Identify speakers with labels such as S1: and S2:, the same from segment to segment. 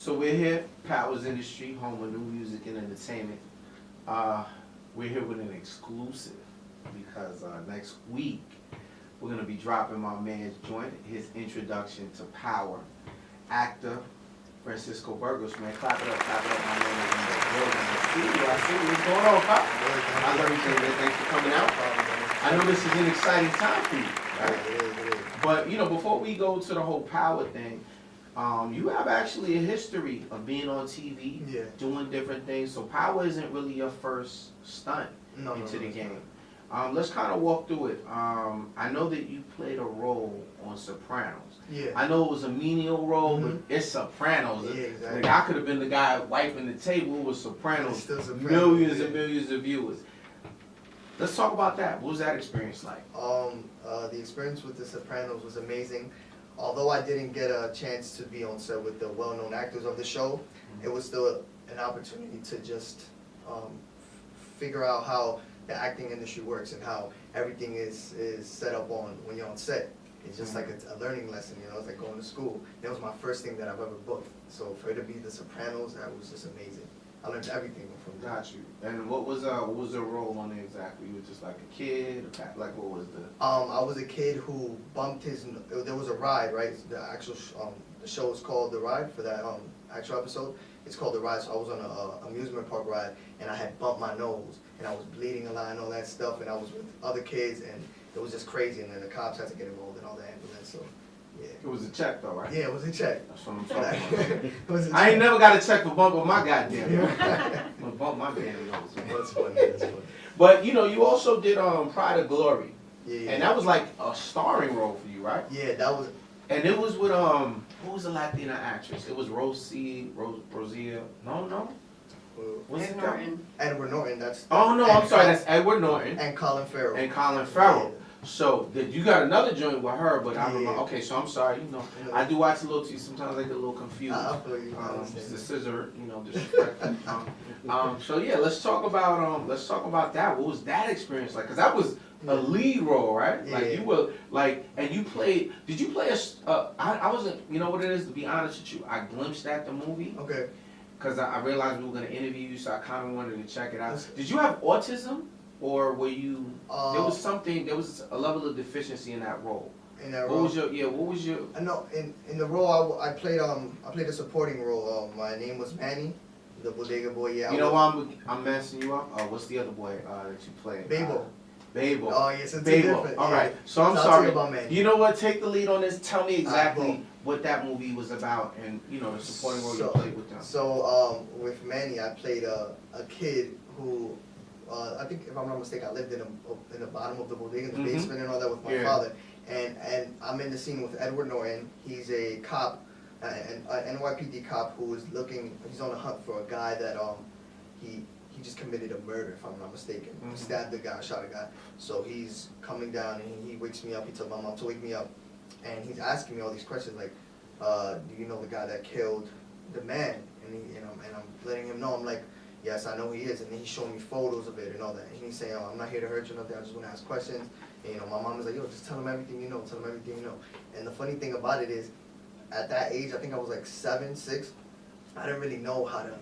S1: So we're here, Powers Industry, home of new music and entertainment. We're here with an exclusive because next week we're gonna be dropping my man's joint, his introduction to power. Actor Francisco BURGOS, man, clap it up, my man is in the building. I see you. What's going on, Pop? How's everything, man? Thanks for coming out. I know this is an exciting time for you, right?
S2: It is.
S1: But you know, before we go to the whole power thing, you have actually a history of being on TV, doing different things. So power isn't really your first stunt into the game. Let's kind of walk through it. I know that you played a role on Sopranos.
S2: Yeah.
S1: I know it was a menial role, but it's Sopranos.
S2: Yeah, exactly.
S1: Like, I could have been the guy wiping the table with Sopranos.
S2: Sopranos.
S1: Millions and millions of viewers. Let's talk about that. What was that experience like?
S2: The experience with The Sopranos was amazing. Although I didn't get a chance to be on set with the well-known actors of the show, it was still an opportunity to just figure out how the acting industry works and how everything is set up on when you're on set. It's just like a learning lesson, you know. It's like going to school. That was my first thing that I've ever booked. So for it to be The Sopranos, that was just amazing. I learned everything from that.
S1: Got you. And what was the role on it exactly? You were just like a kid, like what was the?
S2: I was a kid who bumped his. There was a ride, right? The actual the show is called The Ride for that actual episode. It's called The Ride. So I was on a amusement park ride, and I had bumped my nose, and I was bleeding a lot and all that stuff, and I was with other kids, and it was just crazy. And then the cops had to get involved in all the ambulance. So. Yeah.
S1: It was a check though, right?
S2: Yeah, it was a check.
S1: That's what I'm talking about.
S2: I
S1: ain't never got a check for bumping my goddamn nose. I'm gonna bump my damn nose, man.
S2: That's funny, that's funny.
S1: But you know, you also did Pride of Glory.
S2: Yeah.
S1: And that was like a starring role for you, right?
S2: Yeah, that was.
S1: And it was with what was the Latina actress? It was Rosia. No. What's
S3: Ed
S1: it
S3: Norton.
S2: Edward Norton. That's.
S1: Oh no, I'm sorry. That's Edward Norton.
S2: And Colin Farrell.
S1: Yeah. So you got another joint with her, but I remember. Okay, so I'm sorry. You know, I do watch a little too. Sometimes I get a little confused.
S2: I feel you.
S1: It's the scissor, you know, disrespectful. So yeah, let's talk about that. What was that experience like? Because that was a lead role, right?
S2: Yeah.
S1: Like you were like, and you played. Did you play I wasn't. You know what it is? To be honest with you, I glimpsed at the movie.
S2: Okay.
S1: Because I realized we were gonna interview you, so I kind of wanted to check it out. Did you have autism? Or were you? There was a level of deficiency in that role.
S2: In that
S1: role.
S2: role.
S1: What was your?
S2: No, in the role I played a supporting role. My name was Manny, the bodega boy. Yeah.
S1: You know why I'm messing you up? What's the other boy that you played?
S2: Babel.
S1: Babel.
S2: Oh yes, it's
S1: Babel.
S2: different.
S1: All
S2: yeah.
S1: right. So I'm
S2: I'll
S1: sorry.
S2: tell you about Manny.
S1: You know what? Take the lead on this. Tell me exactly
S2: Cool.
S1: what that movie was about, and you know the supporting role you played with them.
S2: So with Manny, I played a kid who. I think if I'm not mistaken, I lived in the bottom of the bodega, in the basement and all that with my father. And I'm in the scene with Edward Norton. He's a cop, an NYPD cop who is he's on a hunt for a guy that he just committed a murder, if I'm not mistaken. Stabbed a guy, shot a guy. So he's coming down and he wakes me up. He tells my mom to wake me up, and he's asking me all these questions like, do you know the guy that killed the man? And I'm letting him know. I'm like, yes, I know he is, and then he's showing me photos of it and all that. And he's saying, I'm not here to hurt you or nothing, I just want to ask questions. And you know, my mom is like, yo, just tell him everything you know, tell him everything you know. And the funny thing about it is, at that age, I think I was like 7, 6, I didn't really know how to,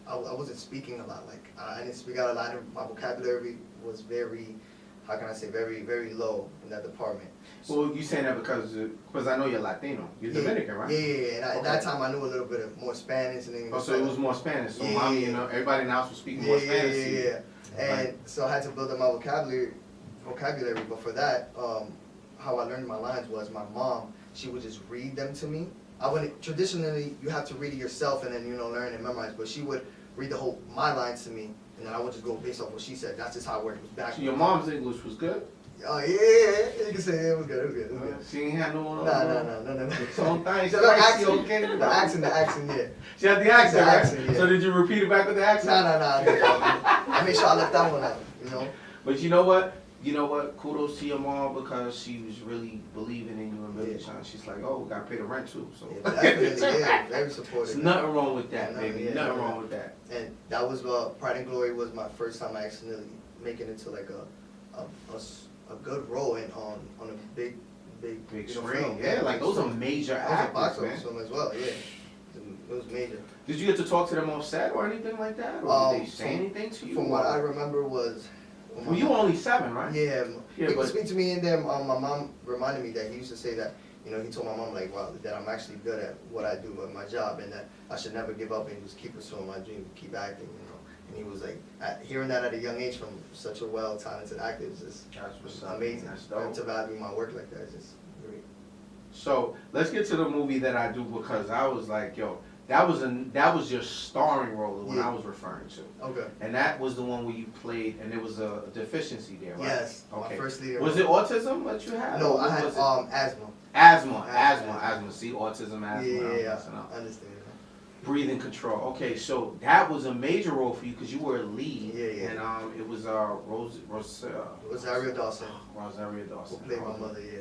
S2: I wasn't speaking a lot. Like, I didn't speak out a lot. My vocabulary was very, how can I say, very, very low in that department.
S1: Well, you saying that because I know you're Latino. You're Dominican, right?
S2: Yeah. And at that time, I knew a little bit more Spanish and English.
S1: Oh, so it was more Spanish. So mommy, you know, everybody in the house was speaking more Spanish.
S2: Yeah. And so I had to build up my vocabulary. But for that, how I learned my lines was my mom. She would just read them to me. Traditionally, you have to read it yourself and then learn and memorize. But she would read my lines to me, and then I would just go based off what she said. That's just how it worked. It was back.
S1: So your mom's English was good?
S2: Oh yeah, you can say it was good. It was good.
S1: She ain't had no.
S2: No.
S1: Some things.
S2: The accent, yeah.
S1: She had the accent, right?
S2: Accent, yeah.
S1: So did you repeat it back with the accent?
S2: No. I made sure I left that one out. You know.
S1: But you know what? Kudos to your mom because she was really believing in you and really trying. She's like, oh, we gotta pay the rent too. So
S2: definitely, very supportive.
S1: There's nothing wrong with that, baby. Nothing wrong with that.
S2: And that was Pride and Glory was my first time actually making it to like a good role on a big
S1: screen.
S2: film.
S1: Yeah, like those are major actors,
S2: box
S1: man.
S2: office film as well. Yeah. It was major.
S1: Did you get to talk to them on set or anything like that? Or did they say anything to you?
S2: From what I remember was...
S1: Well, you were only 7, right?
S2: Yeah,
S1: Yeah,
S2: he would
S1: but
S2: speak to me, and then my mom reminded me that he used to say that, you know, he told my mom, like, wow, that I'm actually good at what I do at my job, and that I should never give up and just keep pursuing my dream, keep acting, you know. And he was like, hearing that at a young age from such a well-talented actor is just amazing.
S1: That's dope.
S2: To value my work like that is just great.
S1: So let's get to the movie that I do, because I was like, yo, that was your starring role, the one I was referring to.
S2: Okay.
S1: And that was the one where you played, and there was a deficiency there, right?
S2: Yes.
S1: Okay.
S2: My first leader.
S1: Was it autism that you had?
S2: No,
S1: or
S2: I had
S1: was it?
S2: asthma.
S1: Asthma. See, autism, asthma.
S2: Yeah,
S1: I
S2: I understand.
S1: Breathing control. Okay, so that was a major role for you because you were a lead.
S2: Yeah.
S1: And it was
S2: Rosario Dawson.
S1: Rosario Dawson.
S2: Who played my mother, yeah.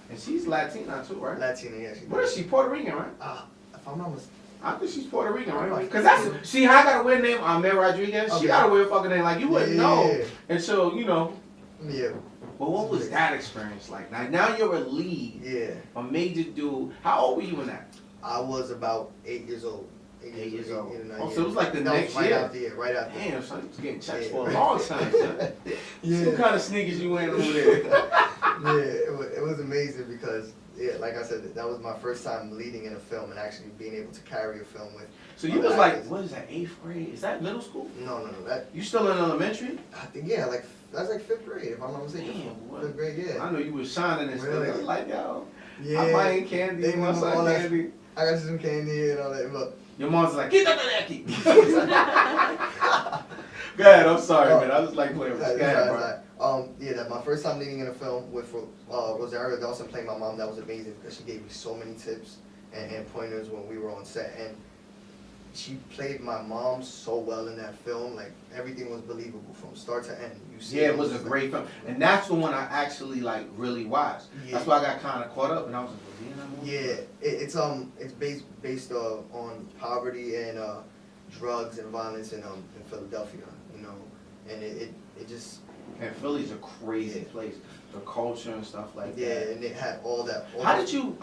S1: And she's Latina too, right?
S2: Latina, yeah.
S1: What is she? Puerto Rican, right?
S2: If I'm not mistaken.
S1: I think she's Puerto Rican, right?
S2: Right.
S1: Because that's see, I got a weird name. Ahmed Rodriguez.
S2: Okay.
S1: She got a weird fucking name. Like you wouldn't know.
S2: Yeah.
S1: And so you know.
S2: Yeah.
S1: But what was that experience like? Now you're a lead.
S2: Yeah.
S1: A major dude. How old were you in that?
S2: I was about 8 years old.
S1: 8 years old.
S2: 8 or 9
S1: Oh,
S2: years.
S1: so it was like the
S2: That
S1: next
S2: was
S1: year.
S2: Right after.
S1: Damn, son, you was getting checks
S2: Yeah.
S1: for a long time, son.
S2: Yeah.
S1: What kind of sneakers you wearing over there?
S2: Yeah, it was amazing because, yeah, like I said, that was my first time leading in a film and actually being able to carry a film with.
S1: So you was like, what is that, 8th grade? Is that middle school?
S2: No, that,
S1: You still in elementary?
S2: I think, yeah, like, that's like 5th grade, if I'm not mistaken.
S1: Damn, boy.
S2: 5th grade, yeah.
S1: I know you was shining and stuff.
S2: Really?
S1: I was like, yo,
S2: Yeah.
S1: I'm buying candy,
S2: They
S1: my
S2: knew
S1: son
S2: all that.
S1: candy.
S2: I got you some candy and all that, but.
S1: Your mom's like, get that kid. Go ahead, I'm sorry, man. I was like playing with you. Go ahead, bro.
S2: Yeah, that my first time leading in a film with Rosario Dawson playing my mom, that was amazing because she gave me so many tips and pointers when we were on set. And she played my mom so well in that film, like everything was believable from start to end. You see,
S1: Yeah, it was a great film. And that's the one I actually like really watched.
S2: Yeah.
S1: That's why I got kind of caught up and I was like, was he in that movie?
S2: Yeah, it's based on poverty and drugs and violence in Philadelphia, you know, and it just.
S1: And Philly's a crazy place. The culture and stuff like
S2: Yeah,
S1: that.
S2: and it had all that.
S1: How did you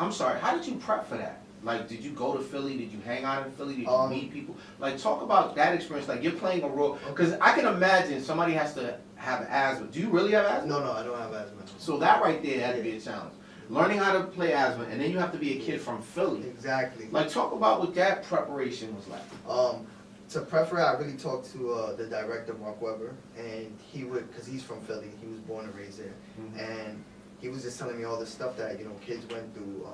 S1: prep for that? Like, did you go to Philly? Did you hang out in Philly? Did you meet people? Like, talk about that experience. Like, you're playing a role. Because I can imagine somebody has to have asthma. Do you really have asthma?
S2: No, I don't have asthma.
S1: So that right there had to be a challenge. Learning how to play asthma, and then you have to be a kid from Philly.
S2: Exactly.
S1: Like, talk about what that preparation was like.
S2: To prep for it, I really talked to the director, Mark Webber, and because he's from Philly, he was born and raised there, and he was just telling me all the stuff that, you know, kids went through,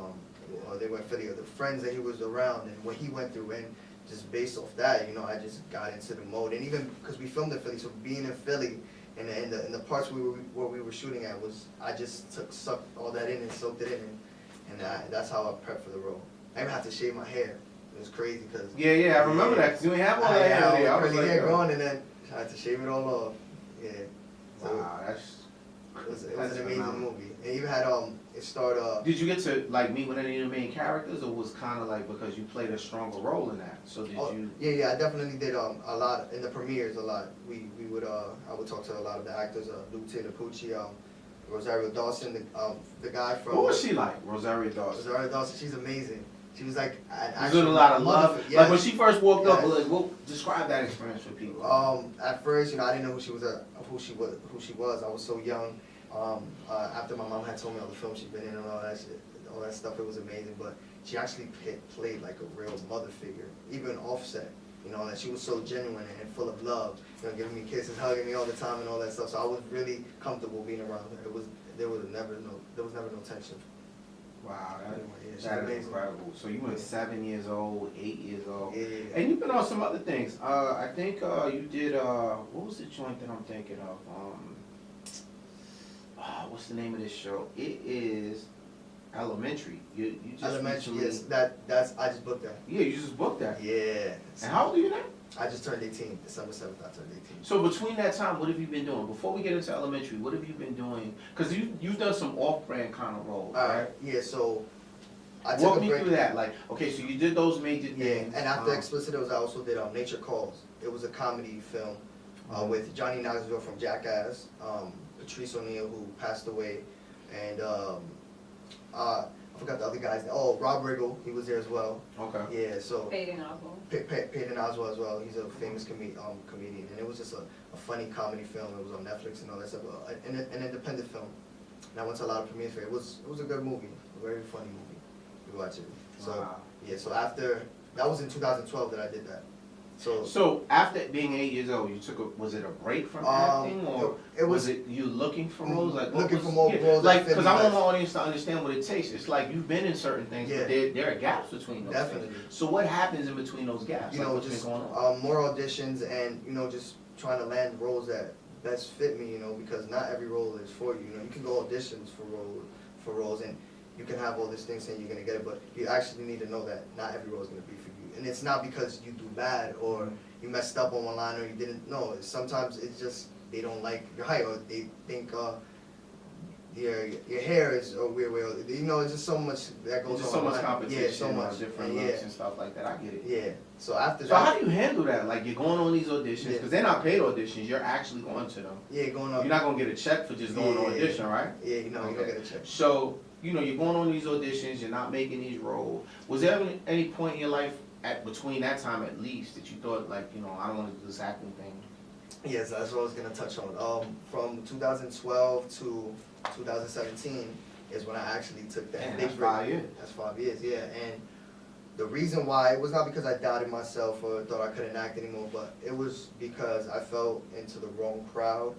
S2: or they went Philly, or the friends that he was around, and what he went through, and just based off that, you know, I just got into the mode, and even because we filmed in Philly, so being in Philly, and in the parts where we were shooting at I just sucked all that in and soaked it in, and that's how I prepped for the role. I even had to shave my hair. It was crazy because
S1: Yeah, I remember that because you ain't have all that hair there.
S2: I was curly hair growing, and then I had to shave it all off. Yeah. So
S1: wow,
S2: it was an amazing movie. And even had it starred.
S1: Did you get to like meet with any of the main characters, or was kind of like because you played a stronger role in that? So did you?
S2: Yeah, I definitely did a lot in the premieres. A lot. We would I would talk to a lot of the actors. Luke Taylor Pucci, Rosario Dawson, the guy from.
S1: What was she like, Rosario Dawson?
S2: Rosario Dawson, she's amazing. She was like
S1: was it a lot of love?
S2: Yes.
S1: Like when she first walked up, like, describe that experience for people.
S2: At first, you know, I didn't know who she was. I was so young. After my mom had told me all the films she'd been in and all that shit, all that stuff, it was amazing. But she actually played like a real mother figure, even offset. You know, that she was so genuine and full of love. You know, giving me kisses, hugging me all the time, and all that stuff. So I was really comfortable being around her. There was never no tension.
S1: Wow, that is
S2: amazing.
S1: incredible. So you were 7 years old, 8 years old,
S2: Yeah.
S1: and you've been on some other things. I think you did. What was the joint that I'm thinking of? What's the name of this show? It is Elementary. You just
S2: Elementary,
S1: recently,
S2: yes. That's I just booked that.
S1: Yeah, you just booked that.
S2: Yeah.
S1: And how old are you now?
S2: I just turned 18. December 7th, I turned 18.
S1: So between that time, what have you been doing? Before we get into Elementary, what have you been doing? Because you've done some off-brand kind of roles, right?
S2: Yeah, so I took
S1: Walk
S2: a
S1: me
S2: break.
S1: through that. Like, okay, so you did those major
S2: Yeah,
S1: things.
S2: and after Explicit, I also did Nature Calls. It was a comedy film with Johnny Knoxville from Jackass, Patrice O'Neal, who passed away, and I forgot the other guy's name. Oh, Rob Riggle, he was there as well.
S1: Okay.
S2: Yeah, so.
S3: Peyton Oswald.
S2: Peyton Oswald as well. He's a famous comedian, and it was just a funny comedy film. It was on Netflix and all that stuff. An independent film. And I went to a lot of premieres for it. It was a good movie, a very funny movie. You watch it. So
S1: Wow.
S2: yeah, so after that was in 2012 that I did that.
S1: So after being 8 years old, you took was it a break from acting, or was it you looking for roles? Like what
S2: looking
S1: was,
S2: for more roles.
S1: Like, because I want my audience to understand what it takes. It's like you've been in certain things,
S2: Yeah.
S1: but there are gaps between those
S2: Definitely.
S1: things. So what happens in between those gaps?
S2: You
S1: like
S2: know,
S1: what's
S2: just
S1: been going on?
S2: more auditions and just trying to land roles that best fit me. Because not every role is for you. You can go auditions for roles, and you can have all these things saying you're gonna get it, but you actually need to know that not every role is gonna be for you. And it's not because you do bad or you messed up on one line or you didn't know. Sometimes it's just they don't like your height or they think your hair is a weird way. It's just so much that goes on.
S1: Just so much competition,
S2: yeah, so much
S1: different looks and stuff like that. I get it.
S2: Yeah. So after
S1: So
S2: that.
S1: how do you handle that? Like you're going on these auditions because
S2: Yeah.
S1: they're not paid auditions. You're actually going to them.
S2: Yeah, going on.
S1: You're not gonna get a check for just going to audition, right?
S2: Yeah, you don't get a check.
S1: So you're going on these auditions. You're not making these roles. Was there ever any point in your life between that time at least that you thought like I don't want to do this acting thing?
S2: Yes, that's what I was gonna touch on. From 2012 to 2017 is when I actually took that
S1: Man,
S2: big
S1: that's
S2: break.
S1: 5 years.
S2: That's 5 years, yeah. And the reason why, it was not because I doubted myself or thought I couldn't act anymore, but it was because I fell into the wrong crowd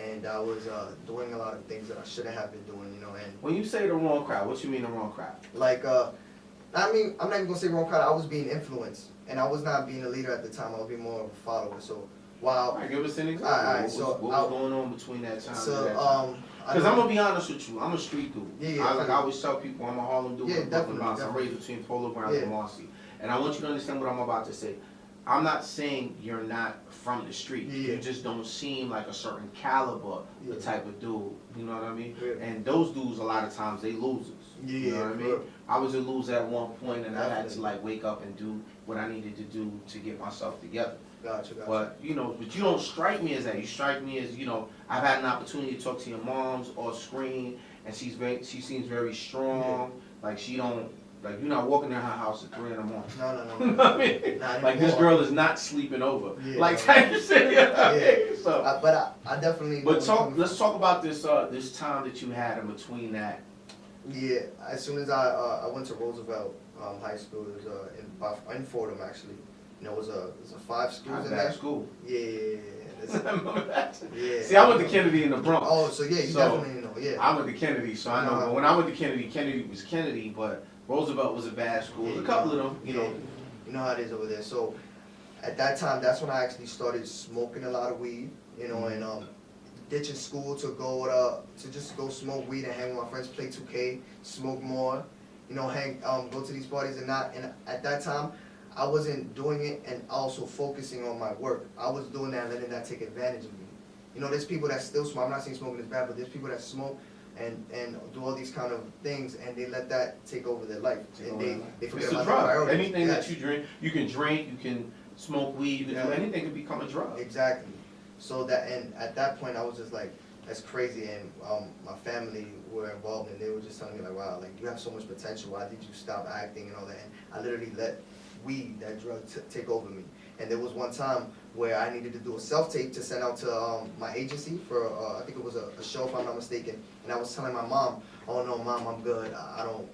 S2: and I was doing a lot of things that I shouldn't have been doing, and
S1: When you say the wrong crowd, what you mean the wrong crowd?
S2: like, I'm not even gonna say wrong crowd, I was being influenced and I was not being a leader at the time, I was being more of a follower, so while.
S1: All right, give us an example.
S2: Alright,
S1: what was going on between that time and that time?
S2: So,
S1: Because I'm going to be honest with you, I'm a street dude.
S2: Yeah,
S1: I always tell people I'm a Harlem dude.
S2: Yeah,
S1: I'm
S2: definitely.
S1: raised between Polo Grounds
S2: Yeah.
S1: and Marcy. And I want you to understand what I'm about to say. I'm not saying you're not from the street.
S2: Yeah.
S1: You just don't seem like a certain caliber, the
S2: Yeah.
S1: type of dude. You know what I mean?
S2: Yeah.
S1: And those dudes, a lot of times, they losers. You know what I mean?
S2: Yeah.
S1: I was a loser at one point, and I had to
S2: Definitely.
S1: like wake up and do what I needed to do to get myself together.
S2: Gotcha.
S1: But you don't strike me as that. You strike me as I've had an opportunity to talk to your moms or screen, and she seems very strong. Like she don't like you're not walking in her house at 3 in the morning.
S2: No.
S1: You know what I mean?
S2: Not
S1: Like this
S2: anymore.
S1: girl is not sleeping over.
S2: Yeah.
S1: Like type of shit.
S2: Yeah.
S1: So,
S2: But I definitely.
S1: but let's talk about this this time that you had in between that.
S2: Yeah, as soon as I went to Roosevelt High School, it was in Fordham actually. It was a 5 schools
S1: Not
S2: in
S1: bad
S2: there.
S1: school.
S2: Yeah.
S1: Remember that?
S2: Yeah.
S1: See, I went to Kennedy in the Bronx.
S2: Oh, so yeah, you
S1: So,
S2: definitely know. Yeah.
S1: I went to Kennedy, so I know. But when I went to Kennedy, Kennedy was Kennedy, but Roosevelt was a bad school.
S2: Yeah,
S1: A couple of them, you know.
S2: You know how it is over there. So at that time, that's when I actually started smoking a lot of weed. And ditching school to just go smoke weed and hang with my friends, play 2K, smoke more. Go to these parties and at that time, I wasn't doing it and also focusing on my work. I was doing that and letting that take advantage of me. There's people that still smoke. I'm not saying smoking is bad, but there's people that smoke and do all these kind of things and they let that take over their life. And they forget
S1: It's a
S2: about their
S1: drug.
S2: priorities.
S1: Anything
S2: Yes.
S1: that you drink, you can smoke weed, you can do
S2: Yeah.
S1: anything can become a drug.
S2: Exactly. So at that point I was just like, that's crazy, and my family were involved and they were just telling me like, wow, like you have so much potential, why did you stop acting and all that? And I literally let weed, that drug, take over me. And there was one time where I needed to do a self-tape to send out to my agency for, I think it was a show if I'm not mistaken, and I was telling my mom, oh no mom, I'm good, I don't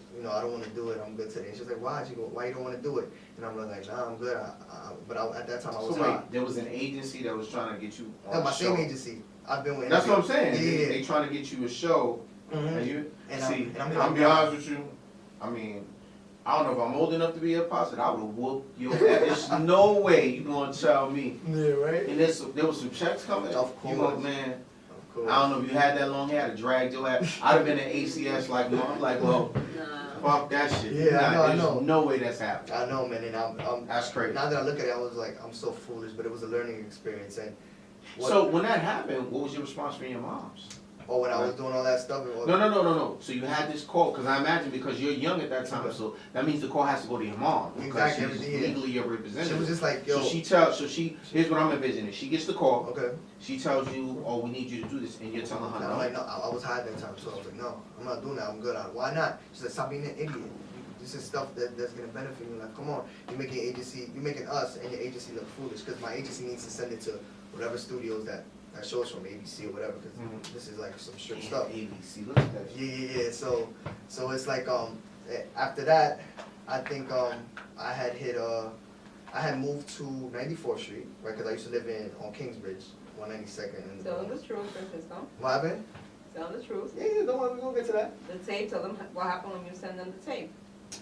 S2: want to do it, I'm good today. And she was like, why you don't want to do it? And I'm like, nah, I'm good, but at that time I was
S1: So wait,
S2: hot.
S1: there was an agency that was trying to get you on
S2: No,
S1: a
S2: my
S1: show.
S2: same agency. I've been with.
S1: That's what I'm saying.
S2: Yeah.
S1: They trying to get you a show,
S2: Mhm.
S1: and you
S2: And
S1: see.
S2: I'm
S1: I'll be honest with you. I mean, I don't know if I'm old enough to be a pastor. I would have whooped your ass. There's no way you gonna tell me.
S2: Yeah, right.
S1: And there was some checks coming.
S2: Of
S1: You
S2: course.
S1: man.
S2: Of course.
S1: I don't know if you had that long hair, I'd have dragged your ass. I'd have been at ACS like, no, I'm like, well,
S3: Nah.
S1: fuck that shit.
S2: Yeah, I know.
S1: There's no way that's happening.
S2: I know, man, and I'm
S1: That's crazy.
S2: now that I look at it, I was like, I'm so foolish, but it was a learning experience. And
S1: So when that happened, what was your response from your moms?
S2: or when I was doing all that stuff.
S1: No. So you had this call, because I imagine because you're young at that time, so that means the call has to go to your mom.
S2: Exactly.
S1: Because she's legally your representative.
S2: She was just like, yo.
S1: Here's what I'm envisioning. She gets the call.
S2: Okay.
S1: She tells you, oh, we need you to do this, and you're telling her no.
S2: I'm like, no, I was high that time, so I was like, no, I'm not doing that, I'm good. Why not? She's like, stop being an idiot. This is stuff that's gonna benefit you. Like, come on, you're making us and your agency look foolish, because my agency needs to send it to whatever studios that shows from ABC or whatever, because this is like some strict stuff.
S1: ABC, look at that.
S2: Yeah. So it's like after that, I think I had moved to 94th Street, right? Because I used to live on Kingsbridge, 192nd.
S3: Tell them the truth, Francisco.
S2: What happened?
S3: Tell them the truth.
S2: Yeah, don't worry, we're gonna get to that.
S3: The tape, tell them what happened when you send them the tape.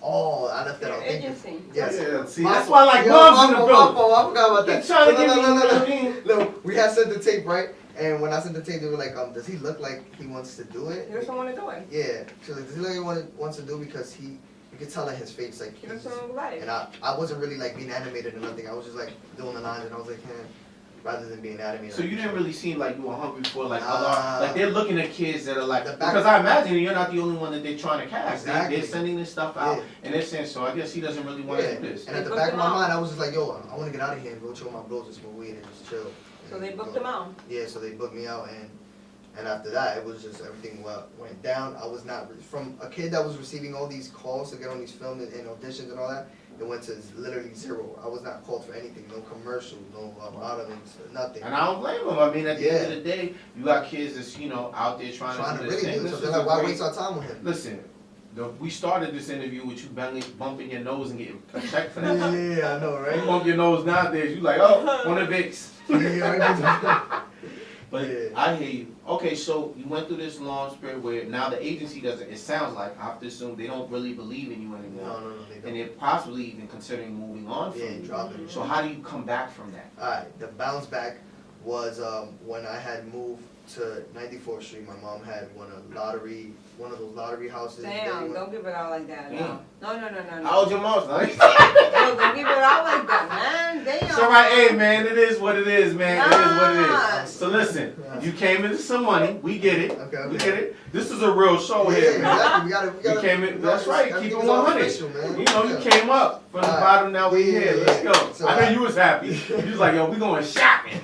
S2: Oh, I left that out.
S3: Your
S2: Thank you.
S3: agency.
S2: Yes.
S1: Yeah, see, that's why I like Bubs in the building.
S2: I forgot about that.
S1: Keep trying to give me.
S2: No, we had sent the tape, right? And when I sent the tape, they were like, does he look like he wants to do it?
S3: He doesn't want to do it.
S2: Yeah. She was like, does he look like he wants to do it? Because you could tell in his face, like,
S3: He doesn't like.
S2: and I wasn't really like being animated or nothing. I was just like doing the lines, and I was like, rather than being animated.
S1: So you didn't really seem like you were hungry for like
S2: Nah.
S1: other, like they're looking at kids that are like, because I imagine you're not the only one that they're trying to cast.
S2: Exactly.
S1: They're sending this stuff out,
S2: Yeah.
S1: and they're saying, so I guess he doesn't really want to do this.
S2: And at the back of my mind, I was just like, yo, I want to get out of here and go chill with my bros and smoke weed and just chill.
S3: So they booked him out.
S2: Yeah, so they booked me out, and after that, it was just everything went down. I was not, from a kid that was receiving all these calls to get on these films and auditions and all that, it went to literally zero. I was not called for anything, no commercial, no modelings, nothing.
S1: And I don't blame them. I mean, at the end of the day, you got kids that's, out there trying to do this
S2: really
S1: thing.
S2: do it. So they're like, why waste our time with him?
S1: Listen, we started this interview with you bumping your nose and getting a check for that.
S2: Yeah, I know, right?
S1: You bump your nose nowadays, you like, oh, one of Vicks. But
S2: yeah.
S1: I hear you. Okay, so you went through this long period where now the agency doesn't, it sounds like, I have to assume they don't really believe in you anymore.
S2: No, they don't.
S1: And they're possibly even considering moving on from you.
S2: Dropping.
S1: So how do you come back from that?
S2: Alright, the bounce back was when I had moved to 94th Street. My mom had won a lottery, one of those lottery houses.
S3: Damn, don't give it out like that. No. No.
S1: How old your mom's now?
S3: No, don't give it out like that, man. Damn.
S1: It's alright, hey man, it is what it is, man. It is what it
S3: Nah.
S1: is. So listen, you came into some money, we get it.
S2: Okay.
S1: We get it. This is a real show
S2: Yeah,
S1: here, man.
S2: exactly. We gotta,
S1: You came in, that's right, keep it
S2: everything's all
S1: 100.
S2: official, man.
S1: You came up from the bottom, now we here. Let's go.
S2: So
S1: I know you was happy. You was like, yo, we going shopping.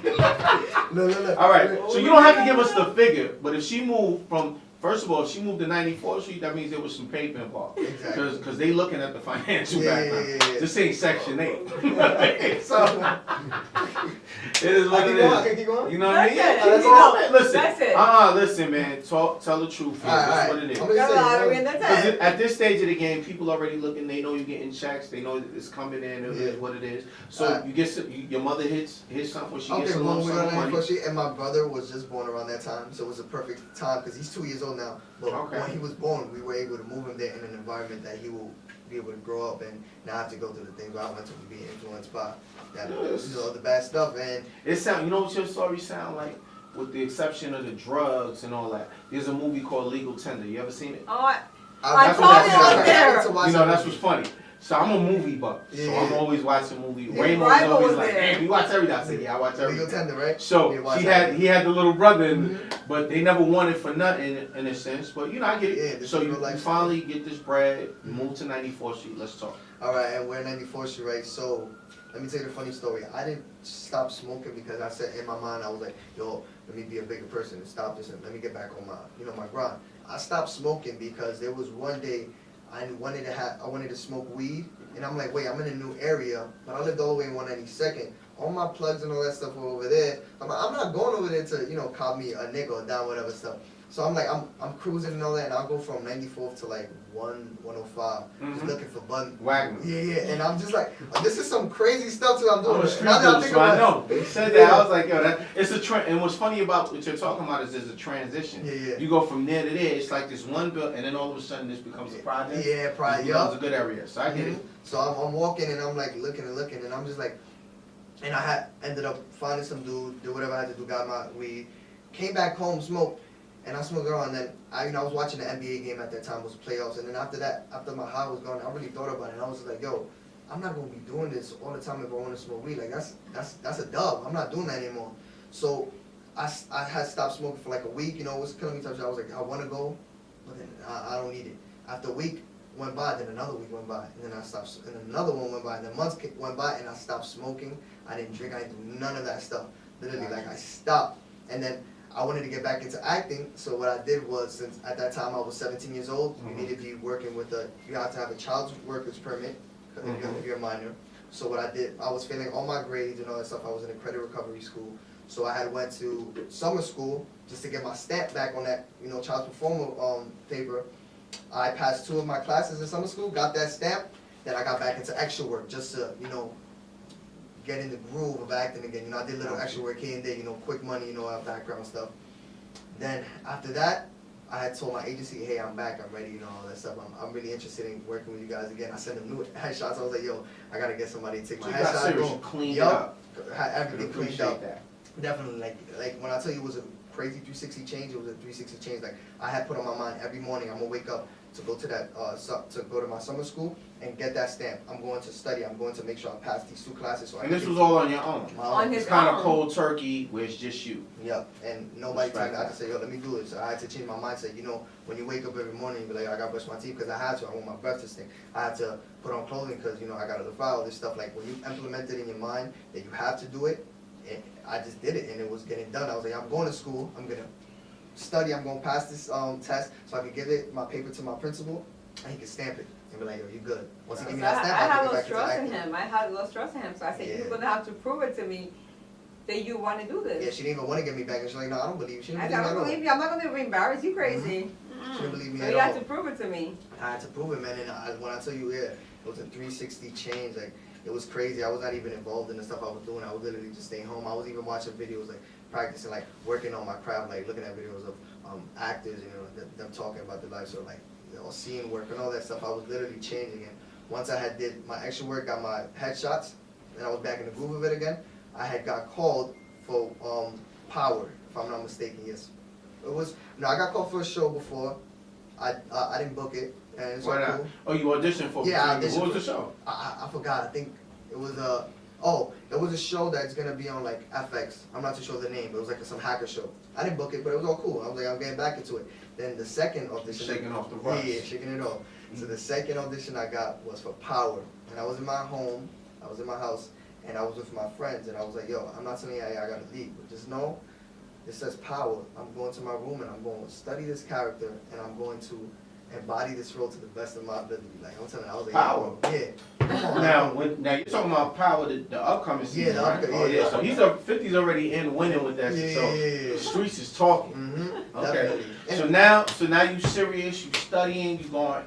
S2: No.
S1: Alright, so you don't have to give us the figure, but if she moved from, first of all, if she moved to 94th Street, that means there was some paper involved.
S2: Exactly.
S1: Because they looking at the financial
S2: Yeah,
S1: background.
S2: yeah.
S1: This ain't Section 8. So, it is what it
S2: I
S1: is.
S2: can keep going?
S1: You know what I mean?
S3: That's
S1: Yeah,
S3: it.
S1: that's all. Listen,
S3: That's it.
S1: listen, man. Tell the truth. Here.
S2: All
S1: That's
S2: right.
S1: what it is.
S2: I'm gonna
S3: Got a lottery and that's
S1: Because
S3: it.
S1: at this stage of the game, people already looking. They know you're getting checks. They know that it's coming in. It is what it is. So
S2: Alright.
S1: you get some, your mother hits something where she gets
S2: Okay,
S1: some
S2: well,
S1: lump
S2: we
S1: sum
S2: got
S1: of money.
S2: 94th Street, and my brother was just born around that time, so it was a perfect time because he's 2 years old now. But
S1: Okay.
S2: when he was born, we were able to move him there in an environment that he will be able to grow up and not have to go through the things where I went to be influenced by that, the bad stuff. And
S1: It sound. You know what your story sound like? With the exception of the drugs and all that. There's a movie called Legal Tender. You ever seen it?
S3: Oh, I
S1: That's
S3: told
S1: what
S3: you
S1: that's
S3: up there.
S1: You know, that's what's funny. So I'm a movie buff. So
S2: Yeah.
S1: I'm always watching movies.
S2: Yeah.
S1: Raymond's
S3: Rival
S1: always
S3: was
S1: like,
S3: there.
S1: hey, you watch everything. I said, yeah, I watch
S2: Legal
S1: everything.
S2: Tender, right? Yeah,
S1: So
S2: watch
S1: he
S2: everything.
S1: had the little brother,
S2: Mhm.
S1: but they never wanted for nothing in a sense. But I get
S2: Yeah,
S1: it.
S2: this
S1: So
S2: is
S1: you
S2: real life
S1: finally get this bread, you move to 94th Street. Let's talk.
S2: All right, and we're in 94th Street, right? So let me tell you the funny story. I didn't stop smoking because I said in my mind, I was like, yo, let me be a bigger person and stop this and let me get back on my grind. I stopped smoking because there was one day I wanted to smoke weed, and I'm like, wait, I'm in a new area, but I lived all the way in 192nd. All my plugs and all that stuff were over there. I'm like, I'm not going over there to, call me a nigga or down whatever stuff. So I'm like, I'm cruising and all that, and I'll go from 94th to like 105, just looking for button.
S1: Wagner.
S2: Yeah, and I'm just like, this is some crazy stuff too I'm doing.
S1: I'm a street
S2: Now that I
S1: dude,
S2: think
S1: so I
S2: about
S1: know.
S2: it.
S1: You said that, I was like, yo, it's a trend. And what's funny about what you're talking about is there's a transition.
S2: Yeah.
S1: You go from there to there, it's like this one build, and then all of a sudden this becomes a project.
S2: Yeah,
S1: It becomes a good area, so I get it.
S2: So I'm walking and I'm like looking, and I'm just like, and I had ended up finding some dude, did whatever I had to do, got my weed, came back home, smoked, and I smoked it on. And then I was watching the NBA game at that time, it was playoffs, and then after that, after my high was gone, I really thought about it, and I was like, yo, I'm not gonna be doing this all the time if I want to smoke weed. Like that's a dub. I'm not doing that anymore. So I had stopped smoking for like a week, you know, it was killing me. I was like, I want to go, but then I don't need it. After a week went by, then another week went by, and then I stopped, and then another one went by, and then months went by, and I stopped smoking. I didn't drink, I didn't do none of that stuff. Literally, like I stopped, and then I wanted to get back into acting. So what I did was, since at that time I was 17 years old, you need to be working with you have to have a child workers permit if you're a minor. So what I did, I was failing all my grades and all that stuff. I was in a credit recovery school. So I had went to summer school just to get my stamp back on that, you know, child performer paper. I passed 2 of my classes in summer school, got that stamp, then I got back into extra work just to, you know, get in the groove of acting again. You know, I did little extra work here and there, you know, quick money, you know, background stuff. Then after that, I had told my agency, hey, I'm back, I'm ready, you know, all that stuff. I'm really interested in working with you guys again. I sent them new headshots. I was like, yo, I gotta get somebody to take my headshots.
S1: You cleaned up.
S2: Had everything cleaned up.
S1: That.
S2: Definitely, like when I tell you it was a crazy 360 change, it was a 360 change. Like I had put on my mind every morning, I'm gonna wake up to go to that to go to my summer school and get that stamp. I'm going to study. I'm going to make sure I pass these 2 classes. So
S1: And this was all on your own.
S3: On his
S1: It's kind
S3: own.
S1: of cold turkey where it's just you.
S2: Yep, and nobody told me. I
S1: Respect
S2: just said, yo, let me do it. So I had to change my mindset. You know, when you wake up every morning, you be like, I gotta brush my teeth because I had to. I want my breath to stink. I had to put on clothing because, you know, I gotta look all this stuff. Like when you implement it in your mind that you have to do it, I just did it and it was getting done. I was like, I'm going to school. I'm gonna study. I'm gonna pass this test so I can give it my paper to my principal and he can stamp it and be like, yo, you good. Once he give me that stamp,
S3: I
S2: I
S3: had
S2: can
S3: a
S2: get
S3: little
S2: back into
S3: trust in
S2: acting.
S3: him. I had a little trust in him. So I said,
S2: Yeah.
S3: you're gonna have to prove it to me that you want to do this.
S2: Yeah, she didn't even want to get me back. And she's like, no, I don't believe you. She didn't
S3: I
S2: believe me
S3: don't
S2: at all.
S3: believe you. I'm not gonna be embarrassed. You crazy.
S2: She didn't believe me
S3: So
S2: at
S3: you have
S2: all.
S3: to prove it to me.
S2: I had to prove it, man. And when I tell you, yeah, it was a 360 change. Like, it was crazy. I was not even involved in the stuff I was doing. I was literally just staying home. I was even watching videos, like, practicing, like, working on my craft, like, looking at videos of actors, you know, them talking about their life. So, like, you know, scene work and all that stuff. I was literally changing it. Once I had did my extra work, got my headshots, and I was back in the groove of it again, I had got called for Power, if I'm not mistaken, yes. It was, no, I got called for a show before. I didn't book it, and it's all
S1: Why not?
S2: cool.
S1: Oh, you auditioned for it?
S2: Yeah, I auditioned
S1: What was
S2: for
S1: the show?
S2: I forgot. I think it was it was a show that's gonna be on like FX. I'm not too sure the name, but it was like some hacker show. I didn't book it, but it was all cool. I was like, I'm getting back into it. Then the second audition,
S1: Shaking off the rust.
S2: yeah, shaking it off. So the second audition I got was for Power, and I was in my home, I was in my house, and I was with my friends, and I was like, yo, I'm not telling you I gotta leave, but just know, it says Power. I'm going to my room and I'm going to study this character, and I'm going to embody this role to the best of my ability. Like I'm telling you, I was like,
S1: Power.
S2: yeah. Come on,
S1: Now,
S2: man.
S1: now you're talking about Power, the upcoming season,
S2: the
S1: right?
S2: upcoming-
S1: Oh,
S2: yeah.
S1: yeah. So 50's already in winning with that.
S2: Yeah,
S1: So
S2: yeah, yeah.
S1: the streets is talking.
S2: Mm-hmm.
S1: Okay.
S2: Definitely.
S1: So now you serious? You studying? You going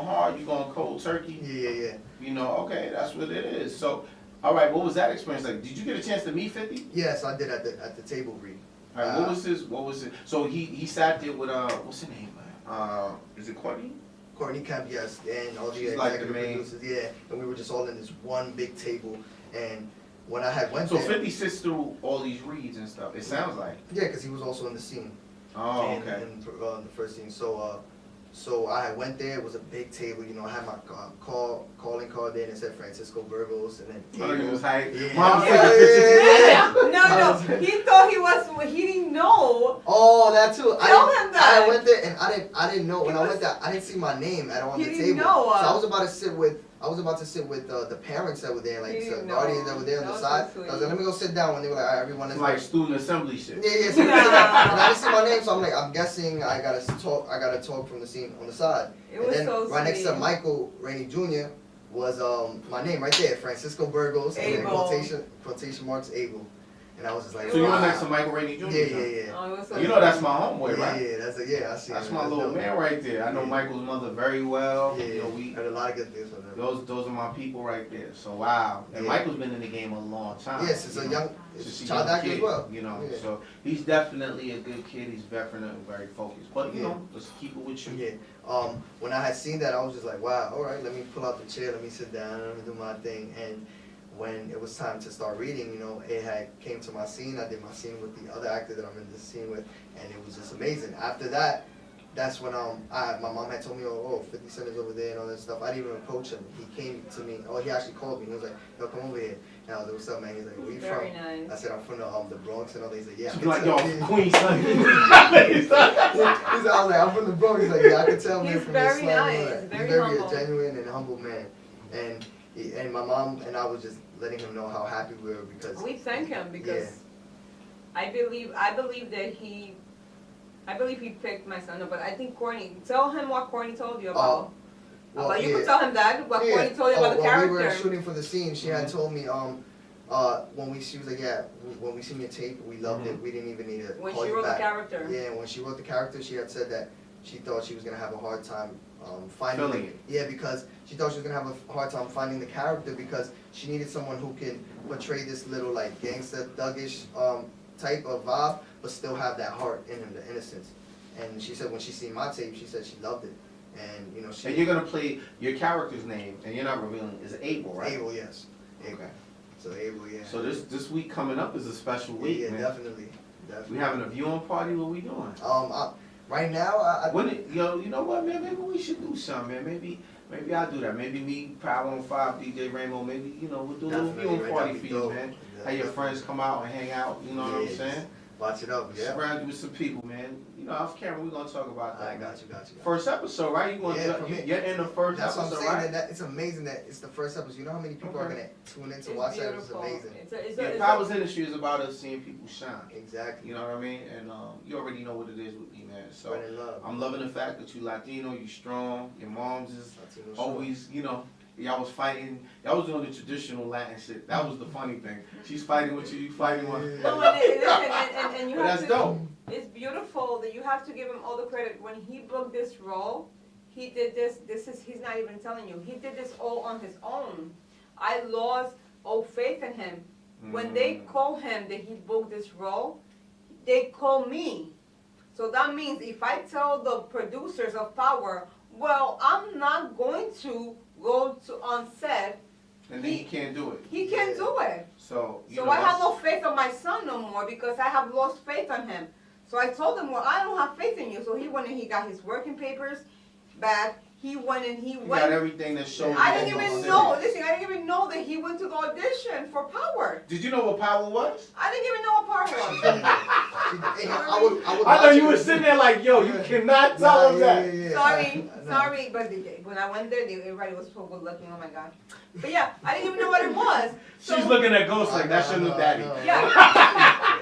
S1: hard? You going cold turkey?
S2: Yeah.
S1: You know, okay, that's what it is. So, all right, what was that experience like? Did you get a chance to meet 50?
S2: Yes, I did at the table read.
S1: All right, what was it? So he sat there with what's her name? Is it Courtney?
S2: Courtney Kemp, yes, and all the
S1: She's like the
S2: executive
S1: main-
S2: producers, yeah, and we were just all in this one big table, and when I had went
S1: So
S2: there,
S1: 50 sits through all these reads and stuff. It sounds like.
S2: yeah, because he was also in the scene.
S1: Oh,
S2: in,
S1: okay.
S2: in the first scene. So I had went there. It was a big table. You know, I had my calling card there, and it said Francisco Burgos, and then
S1: Oh, you was hype.
S2: Yeah.
S1: Mom
S2: Yeah,
S1: took the
S2: yeah,
S1: pictures.
S3: No, he thought he didn't know.
S2: Oh, that too.
S3: Tell him that.
S2: I went there and I didn't know when I went there. I didn't see my name at on
S3: He
S2: the
S3: didn't
S2: table.
S3: know,
S2: So I was about to sit with the parents that were there, like
S3: He didn't
S2: guardians
S3: know.
S2: that were there on
S3: That
S2: the
S3: was
S2: side.
S3: so
S2: I was like, let me go sit down. When they were like, all right, everyone is
S1: It's like student assembly shit.
S2: Yeah. So
S3: Nah.
S2: and I didn't see my name, so I'm like, I'm guessing I gotta talk from the scene on the side.
S3: It
S2: And
S3: was
S2: then
S3: so
S2: right next to
S3: sweet.
S2: Michael Rainey Jr. was my name right there, Francisco Burgos, and then
S3: Abel.
S2: quotation marks Abel. And I was just like,
S1: So you were
S2: wow.
S1: next to Michael Rainey Jr.
S2: Yeah.
S3: Oh, it was so
S1: You know that's my homeboy,
S2: Yeah,
S1: right?
S2: yeah, I see.
S1: That's
S2: him.
S1: my little
S2: dope.
S1: man right there. I know
S2: Yeah.
S1: Michael's mother very well.
S2: Yeah,
S1: You know,
S2: heard a lot of good things from them.
S1: those are my people right there. So wow. And
S2: Yeah.
S1: Michael's been in the game a long time.
S2: Yes, it's
S1: you
S2: a
S1: know,
S2: young
S1: since he's
S2: child
S1: a
S2: actor
S1: kid,
S2: as well.
S1: You know,
S2: Yeah.
S1: so he's definitely a good kid. He's veteran and very focused. But you
S2: Yeah.
S1: know, let's keep it with you.
S2: Yeah. When I had seen that, I was just like, wow. All right, let me pull out the chair. Let me sit down. Let me do my thing. And when it was time to start reading, you know, it had came to my scene. I did my scene with the other actor that I'm in this scene with, and it was just amazing. After that, that's when my mom had told me, oh, 50 Cent is over there and all that stuff. I didn't even approach him. He came to me. Oh, he actually called me. He was like, yo, come over here. And I was like, what's up, man? He's like, where you
S3: Very
S2: from?
S3: nice.
S2: I said, I'm from the Bronx and all that. He's like, yeah. I
S1: She's
S2: can
S1: like,
S2: tell.
S1: yo,
S2: He's
S1: Queen, son.
S2: like, I was like, I'm from the Bronx. He's like, yeah, I can tell, man,
S3: He's
S2: from your
S3: very
S2: slang and all
S3: nice,
S2: that.
S3: very
S2: He's very
S3: humble.
S2: genuine and humble man. And my mom and I was just letting him know how happy we were because
S3: We thank him because I believe that he picked my son up, but I think Courtney, tell him what Courtney told you about. But you could tell him that, what Courtney told you about the character.
S2: When we were shooting for the scene, she had told me, she was like, yeah, when we seen your tape, we loved it. We didn't even need to
S3: When
S2: call
S3: she
S2: you
S3: wrote
S2: back.
S3: the character.
S2: Yeah, when she wrote the character, she had said that she thought she was gonna have a hard time finding
S1: Filling
S2: it.
S1: it.
S2: Yeah, because she thought she was gonna have a hard time finding the character because she needed someone who can portray this little like gangster thuggish type of vibe, but still have that heart in him, the innocence. And she said when she seen my tape, she said she loved it. And you know she.
S1: And you're gonna play your character's name, and you're not revealing, is Abel, right?
S2: Abel, yes. Abel.
S1: Okay.
S2: So Abel, yeah.
S1: So this week coming up is a special week,
S2: yeah,
S1: man.
S2: definitely.
S1: We having a viewing party. What we doing?
S2: Right now,
S1: You know what, man? Maybe we should do something, man. Maybe I'll do that. Maybe me, Power on 5, DJ Rainbow. Maybe we'll do a little
S2: Definitely,
S1: viewing
S2: man,
S1: party
S2: that'd
S1: for
S2: be
S1: you,
S2: dope.
S1: man.
S2: Yeah,
S1: Have your friends come out and hang out. You know what I'm
S2: Yeah,
S1: saying?
S2: watch it up, yeah.
S1: Surround you with some people, man. You know, off camera, we're gonna talk about that.
S2: I got you.
S1: First episode, right?
S2: Yeah,
S1: you're in the first
S2: That's what I'm
S1: episode,
S2: saying.
S1: right?
S2: That it's amazing that it's the first episode. You know how many people are gonna tune in to watch that? It's
S3: beautiful.
S2: amazing.
S3: It's
S1: Power's industry is about us seeing people shine.
S2: Exactly.
S1: You know what I mean? And you already know what it is with me, man. So
S2: Spreading love.
S1: I'm loving the fact that you Latino, you strong. Your mom's is
S2: Latino
S1: always, y'all was fighting. Y'all was doing the traditional Latin shit. That was the funny thing. She's fighting with you, you fighting with her.
S3: No, and you
S1: But
S3: have
S1: that's
S3: to.
S1: dope.
S3: It's beautiful that you have to give him all the credit. When he booked this role, he did this. He's not even telling you. He did this all on his own. I lost all faith in him. When they call him that he booked this role, they call me. So that means if I tell the producers of Power, well, I'm not going to go on set.
S1: And then he can't do it.
S3: He can't do it.
S1: So
S3: I have no faith on my son no more because I have lost faith on him. So I told him, well, I don't have faith in you. So he went and he got his working papers back. He went and he
S1: got everything that showed.
S3: I didn't even know. Listen, I didn't even know that he went to the audition for Power.
S1: Did you know what Power was?
S3: I didn't even know what Power was.
S1: I know you were sitting there like, yo, you cannot tell him that.
S3: Sorry, but when I went there, everybody was so good looking. Oh my God. But yeah, I didn't even know what it was. So,
S1: she's looking at Ghost like, that's your new daddy.
S3: Yeah.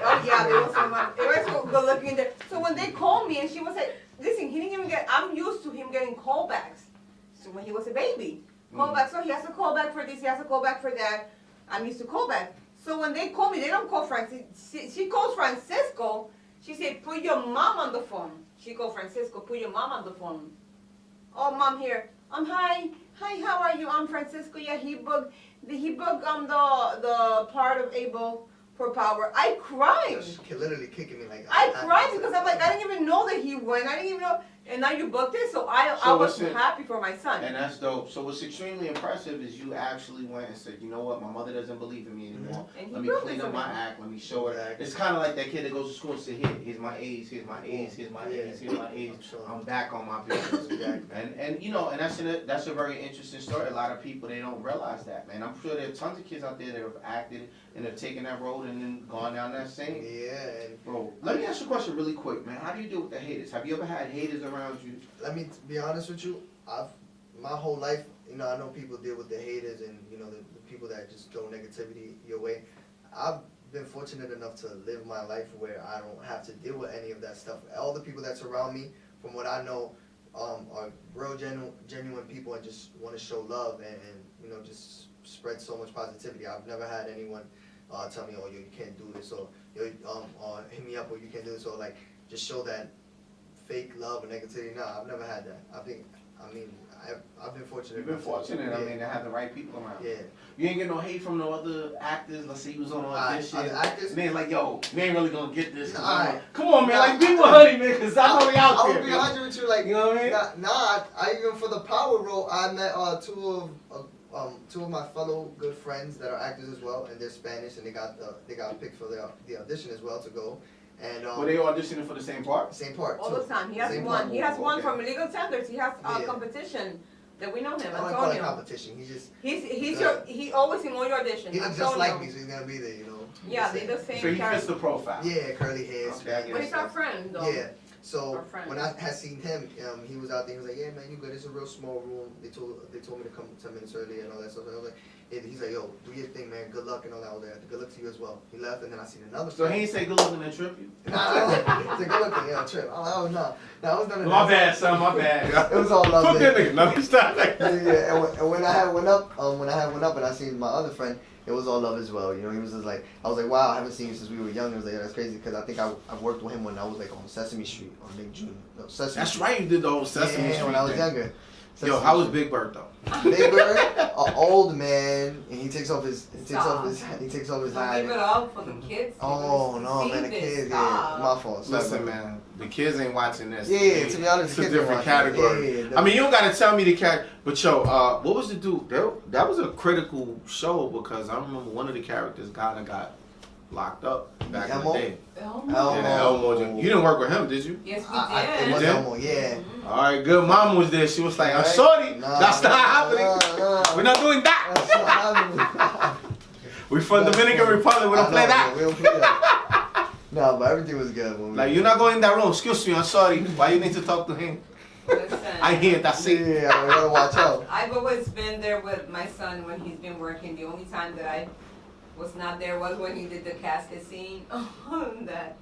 S3: Oh yeah, they were so good looking there. So when they called me and she was like, listen, he didn't even get, I'm used to him getting callbacks. So when he was a baby, callback. So he has to call back for this, he has to call back for that. I'm used to callback. So when they call me, they don't call Francisco. She calls Francisco. She said, put your mom on the phone. She called Francisco, put your mom on the phone. Oh, mom here. Hi, how are you? I'm Francisco. Yeah, he booked the part of Abel for Power. I cried.
S2: She's literally kicking me like.
S3: I cried because I'm like, I didn't even know that he went. I didn't even know. And now you booked it, so I was happy for my son.
S1: And that's dope. So what's extremely impressive is you actually went and said, you know what, my mother doesn't believe in me anymore.
S3: And
S1: let me clean up my act. Let me show her.
S2: Exactly.
S1: It's kind of like that kid that goes to school and says, here's my A's, here's my A's, here's my A's, here's my A's. I'm back on my business. And that's a very interesting story. A lot of people, they don't realize that, man. I'm sure there are tons of kids out there that have acted and have taken that road and then gone down that same.
S2: Yeah.
S1: Bro, let me ask you a question really quick, man. How do you deal with the haters? Have you ever had haters around you?
S2: Let me be honest with you. My whole life, I know people deal with the haters and the people that just throw negativity your way. I've been fortunate enough to live my life where I don't have to deal with any of that stuff. All the people that surround me, from what I know, are real genuine people and just want to show love and just spread so much positivity. I've never had anyone tell me, oh, you can't do this, or hit me up, or you can't do this, or like just show that fake love and negativity. No, I've never had that. I've been fortunate.
S1: You've been fortunate.
S2: Yeah.
S1: I mean, to have the right people around.
S2: Yeah.
S1: You ain't get no hate from no other actors. Let's say you was on an audition.
S2: Actors?
S1: And they're like, yo, we ain't really gonna get this.
S2: Nah.
S1: Come on, man. Like, be 100, man, because I know they out
S2: I
S1: there.
S2: would be 100 with you. Like,
S1: you know what I mean?
S2: I even for the Power role, I met two of my fellow good friends that are actors as well, and they're Spanish, and they got picked for the audition as well to go. And
S1: were they auditioning for the same part?
S2: Same part.
S3: All
S2: too.
S3: the time. He has
S2: Same
S3: one.
S2: part.
S3: He has one
S1: Okay.
S3: from Legal Tenders. He has
S2: Yeah.
S3: competition That we know him,
S2: I don't call it
S3: Antonio.
S2: competition. He's just
S3: He always in all your auditions.
S2: he looks just like me, so he's gonna be there, you know.
S3: Yeah, they the same
S1: So he fits
S3: character.
S1: the profile.
S2: Yeah, curly hair.
S1: Okay, I
S3: But he's our friend, though.
S2: Yeah. So
S3: Our friend.
S2: when I had seen him, he was out there. He was like, "Yeah, man, you good? It's a real small room. They told me to come 10 minutes early and all that stuff." And I was like, and he's like, "Yo, do your thing, man. Good luck and all that." I was like, "Good luck to you as well." He left, and then I seen another.
S1: So he ain't say good looking and trip you?
S2: Nah, it's a good looking, yeah, trip. Oh no, I was done.
S1: My bad, son, my bad.
S2: It was all love.
S1: Fuck that nigga, let me stop.
S2: Yeah, and when I had went up, and I seen my other friend, it was all love as well. You know, he was just like, I was like, wow, I haven't seen you since we were young. I was like, yeah, that's crazy, because I think I worked with him when I was like on Sesame Street on Nick June. No, Sesame
S1: That's
S2: Street.
S1: right, you did the whole Sesame
S2: Yeah,
S1: Street
S2: when I was
S1: thing.
S2: younger.
S1: Yo,
S2: Sesame
S1: how was
S2: Street.
S1: Big Bird though?
S2: Big Bird, an old man, and he takes off his hat.
S3: Leave it
S2: hat.
S3: up for the kids.
S2: Oh no,
S3: See
S2: man, the
S3: this,
S2: kids,
S3: stop.
S2: yeah, my fault. Sorry,
S1: Listen,
S2: bro.
S1: man, the kids ain't watching this.
S2: Yeah, to be honest,
S1: it's
S2: the
S1: a
S2: kids ain't
S1: different
S2: watching it.
S1: category.
S2: Yeah,
S1: I mean, you don't gotta tell me the cat, but yo, what was the dude? That was a critical show because I remember one of the characters got locked up back in the
S2: Elmo?
S1: day.
S3: Elmo.
S2: Elmo.
S1: Yeah, Elmo. You didn't work with him, did you?
S3: Yes, we
S2: It
S3: did.
S2: was
S1: did?
S2: Elmo, yeah.
S1: All right, good. Mom was there. She was like, "I'm
S2: Right?
S1: sorry,
S2: Nah,
S1: that's not
S2: nah,
S1: happening.
S2: nah.
S1: We're not doing that.
S2: That's not happening.
S1: We from Dominican Republic. We don't
S2: I
S1: play
S2: know,
S1: that."
S2: We don't play that. No, but everything was good. When we
S1: Like, you're not going in that room. Excuse me, I'm sorry. Why you need to talk to him?
S3: Listen,
S1: I hear that's it.
S2: Yeah, we gotta watch out.
S3: I've always been there with my son when he's been working. The only time that I was not there was when he did the casket scene. that.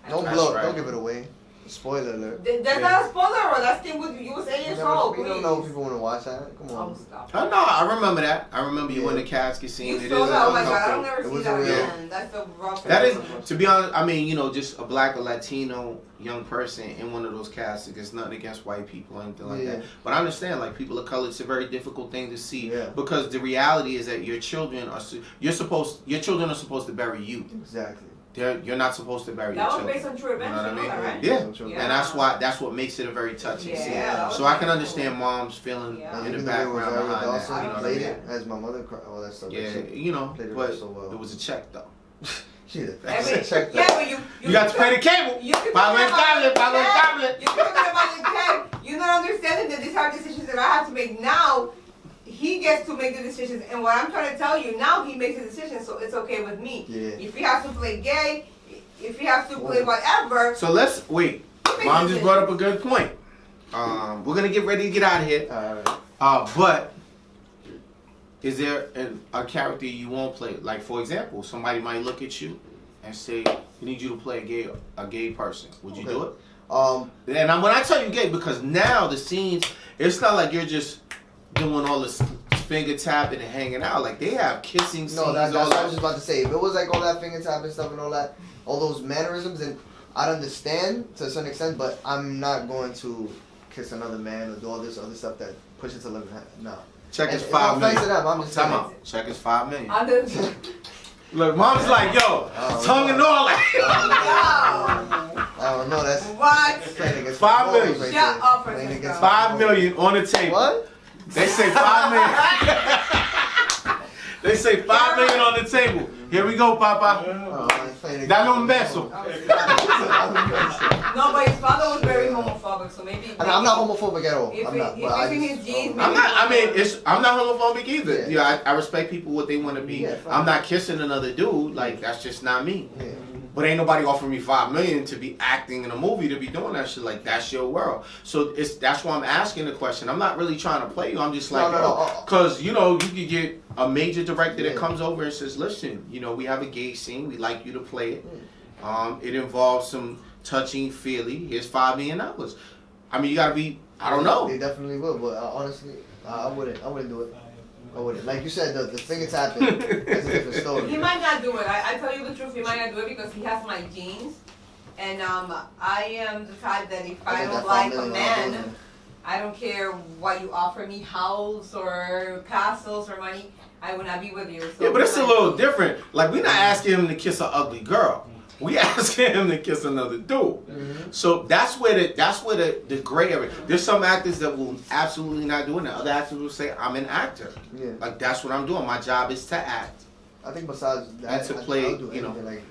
S2: Don't
S1: That's
S2: blow.
S1: right.
S2: Don't give it away. Spoiler alert.
S3: That's not a spoiler, or that thing you was 8 years old.
S2: We don't know if
S3: please.
S2: people want to watch that. Come
S3: Oh,
S2: on.
S3: stop.
S1: Oh, no, I remember that. I remember you
S2: Yeah.
S1: in the casket scene.
S3: You
S1: It
S3: saw
S1: is
S3: that? Oh my god, I don't
S1: uncomfortable.
S3: never
S2: It
S3: see
S2: was
S3: that
S2: a real-
S3: again. That's a rough.
S1: That is, to be honest, I mean, you know, just a black or Latino young person in one of those caskets. It's nothing against white people or anything like
S2: Yeah.
S1: that. But I understand, like, people of color, it's a very difficult thing to see
S2: Yeah.
S1: because the reality is that your children are your children are supposed to bury you.
S2: Exactly.
S1: You're not supposed to bury
S3: That
S1: your
S3: was
S1: children.
S3: based on true events,
S1: You know
S3: you
S1: what
S3: know
S1: I
S3: that,
S1: mean?
S3: right?
S1: Yeah.
S3: Yeah.
S1: And that's what makes it a very touching
S3: Yeah,
S1: scene.
S3: that was
S1: So I can
S3: really
S1: understand
S3: cool.
S1: mom's feeling
S3: Yeah.
S1: in the
S2: Even the way it was
S1: background
S2: Ariel
S1: behind that.
S2: Dawson
S1: You know what I
S2: played
S1: mean?
S2: it as my mother, all that stuff.
S1: Yeah,
S2: She
S1: you know,
S2: played it
S1: but
S2: so well.
S1: it was a check though.
S2: She did.
S3: Every-
S2: Check
S3: yeah,
S2: that.
S3: but
S1: You got to pay the cable.
S3: You keep
S1: Pago
S3: talking
S1: el cable,
S3: about the
S1: pago el
S3: check.
S1: cable.
S3: You keep talking about the check. You're not understanding that these are decisions that I have to make now. He gets to make the decisions, and what I'm trying to tell you now, he makes the decision, so it's okay with me.
S2: Yeah.
S3: If he has to play gay, if he has to play whatever,
S1: So let's wait. Mom just brought up a good point. We're gonna get ready to get out of here.
S2: Alright.
S1: But is there a character you won't play? Like, for example, somebody might look at you and say, "We need you to play a gay person." Would you do it? And when I tell you gay, because now the scenes, it's not like you're just doing all this finger tapping and hanging out. Like, they have kissing scenes.
S2: No, that's
S1: all
S2: what I
S1: that.
S2: was just about to say. If it was like all that finger tapping stuff and all that, all those mannerisms, and I'd understand to a certain extent, but I'm not going to kiss another man or do all this other stuff that pushes to limit. No.
S1: Check is
S2: And
S1: 5
S2: no offense to
S1: million.
S2: them, I'm just
S1: Time
S2: saying.
S1: out. Check is 5 million.
S3: I'm just,
S1: Look, mom's like, yo, tongue and all that.
S2: I don't know. That's
S3: what?
S2: playing against
S1: 5
S2: the
S1: million.
S2: Bulls right
S3: Shut
S2: there.
S3: up,
S2: Playing
S3: Francisco.
S2: against
S1: 5
S2: the
S1: million on the
S2: Bulls.
S1: table.
S2: What?
S1: They say 5 million. They say 5 million on the table. Here we go, Papa. Dale un beso.
S3: No, but his father was very homophobic, so maybe.
S2: I'm not homophobic at all.
S3: If
S2: I'm
S3: it-
S2: not.
S3: if
S2: But I
S3: it's in
S2: just-
S3: his genes,
S1: I'm not. I mean, I'm not homophobic either.
S2: Yeah.
S1: Yeah, I respect people what they want to be.
S2: Yeah, fine.
S1: I'm not kissing another dude. Like, that's just not me.
S2: Yeah.
S1: But ain't nobody offering me 5 million to be acting in a movie, to be doing that shit. Like, that's your world. So that's why I'm asking the question. I'm not really trying to play you. I'm just like,
S2: No.
S1: because you know, you could get a major director that
S2: Yeah.
S1: comes over and says, listen, you know, we have a gay scene. We'd like you to play it. It involves some touching, feely. Here's $5 million. I mean, you gotta be. I don't know.
S2: They definitely will, but honestly, I wouldn't do it. I wouldn't. Like you said, the finger tapping is a different story.
S3: He might not do it. I tell you the truth, he might not do it because he has my genes. And I am the type that if I
S2: think
S3: don't
S2: that
S3: like a
S2: $5 million
S3: man, I don't care what you offer me, house or castles or money, I will not be with you. So
S1: Yeah, but it's a
S3: he might-
S1: little different. Like, we're not asking him to kiss an ugly girl. We asking him to kiss another dude. So that's where the gray area. There's some actors that will absolutely not do it, and other actors will say, "I'm an actor.
S2: Yeah.
S1: Like, that's what I'm doing. My job is to act."
S2: I think besides that,
S1: to play,
S2: I'll do
S1: you know.
S2: anything. Like,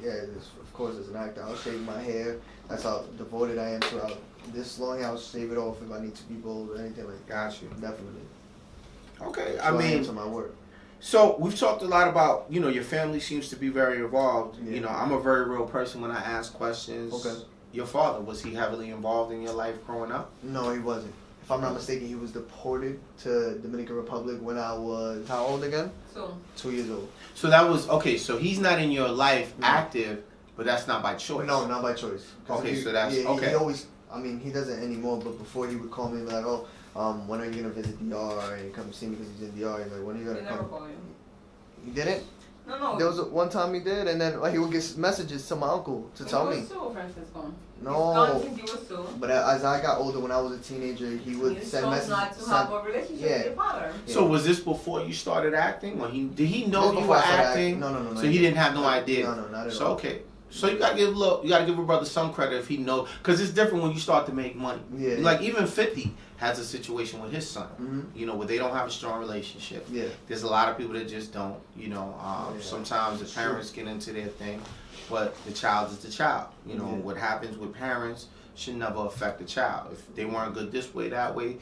S2: of course, as an actor, I'll shave my hair. That's how devoted I am to this long. I'll shave it off if I need to be bold or anything like that.
S1: Got you.
S2: Definitely.
S1: Okay,
S2: So
S1: I mean,
S2: answer my work.
S1: so we've talked a lot about, you know, your family seems to be very involved.
S2: Yeah.
S1: You know, I'm a very real person when I ask questions.
S2: Okay.
S1: Your father, was he heavily involved in your life growing up?
S2: No, he wasn't. If I'm not mistaken, he was deported to Dominican Republic when I was how old again?
S3: So
S2: 2 years old.
S1: So that was, okay, so he's not in your life
S2: No.
S1: active, but that's not by choice.
S2: No, not by choice. 'Cause
S1: Okay,
S2: he,
S1: so that's-
S2: yeah,
S1: okay.
S2: He always, I mean, he doesn't anymore. But before he would call me and be like, oh, when are you gonna visit DR? And he come see me because he's in DR. He's like, when are you
S3: they
S2: gonna
S3: never
S2: come?
S3: call you.
S2: He didn't.
S3: No.
S2: There was one time he did, and then he would get messages to my uncle to tell me.
S3: You were so, Francisco.
S2: No.
S3: He's gone since you were so.
S2: But as I got older, when I was a teenager, he would
S3: You
S2: send
S3: chose
S2: messages.
S3: not to have a relationship
S2: yeah.
S3: with your father.
S1: So was this before you started acting? Or did he know
S2: This
S1: you
S2: before
S1: were
S2: I started
S1: acting?
S2: No.
S1: So he didn't have no idea.
S2: No, not at
S1: So
S2: all.
S1: okay. So you gotta give a brother some credit if he knows, because it's different when you start to make money.
S2: Yeah.
S1: Like even 50 has a situation with his son,
S2: Mhm.
S1: you know, where they don't have a strong relationship.
S2: Yeah.
S1: There's a lot of people that just don't, you know.
S2: Yeah.
S1: Sometimes the
S2: True.
S1: parents get into their thing, but the child is the child. You know,
S2: Yeah.
S1: what happens with parents should never affect the child. If they weren't good this way, that way,